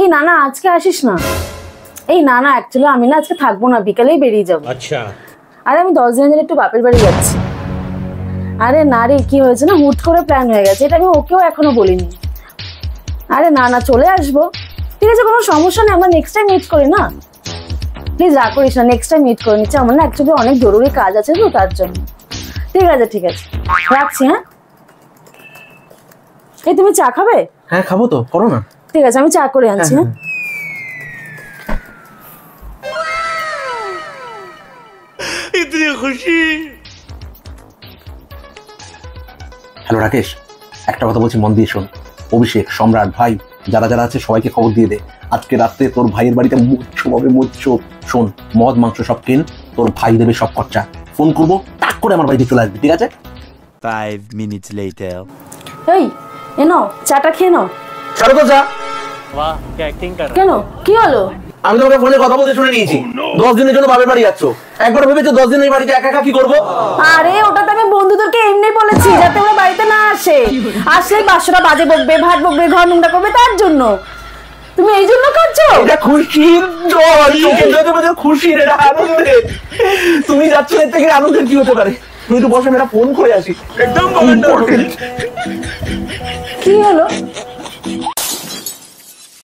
এই না না আজকে আসিস না। এই না না অ্যাকচুয়ালি আমি না আজকে থাকবো না, বিকালেই বেরিয়ে যাবো। আচ্ছা। আরে আমি 10 দিনের জন্য একটু বাপের বাড়ি যাচ্ছি। আরে না রে, কি হয়েছে না, হুট করে প্ল্যান হয়ে গেছে, এটা আমি ওকেও এখনো বলিনি। আরে না না চলে আসবো, ঠিক আছে, কোনো সমস্যা নেই, আমরা নেক্সট টাইম মিট করি না। প্লিজ রাগ করিস না, নেক্সট টাইম মিট করে নিচ্ছি, আমার না অ্যাকচুয়ালি অনেক জরুরি কাজ আছে তো তার জন্য। ঠিক আছে ঠিক আছে, রাখছি। হ্যাঁ এই তুমি চা খাবে? হ্যাঁ খাবো তো, করো না। ঠিক আছে আমি চা করে আনছি। হ্যাঁ इतनी खुशी। হ্যালো রাকেশ, একটা কথা বলছি, মন দিয়ে শোন। অভিষেক, সম্রাট, ভাই যারা যারা আছে সবাইকে খবর দিয়ে দে, আজকে রাত্রে তোর ভাইয়ের বাড়িতে মৎস্য হবে, মৎস্য। শোন, মদ মাংস সব কেন, তোর ভাই দেবে সব খরচা। ফোন করবো, টাক করে আমার বাড়িতে চলে আসবি, ঠিক আছে? 5 minutes later. এই এনো চাটা খেয়ে নাও। ছাড়ো তো যা। वाह क्या एक्टिंग कर रहा है। কেন কি হলো? আমি তোমাকে ফোনে কথা বলতে শুনে নিয়েছি, 10 দিনের জন্য বাপের বাড়ি যাচ্ছ। একবার ভেবেছো 10 দিন এই বাড়িতে একা একা কি করবো? আরে ওটা তো আমি বন্ধুদেরকে এমনি বলেছি যাতে ওরা বাড়িতে না আসে, আসলে বাসরা বাজে বকবে, ভাত বকবে, ঘর নোংরা করবে, তার জন্য। তুমি এই জন্য করছো? এটা খুশির জল, চোখের জলে বোঝা খুশির, এটা আনন্দের। তুমি যাচ্ছ, এর থেকে আনন্দের কি হতে পারে? তুমি একটু বসে, মেয়েটা ফোন করে আসি, একদম কি হলো?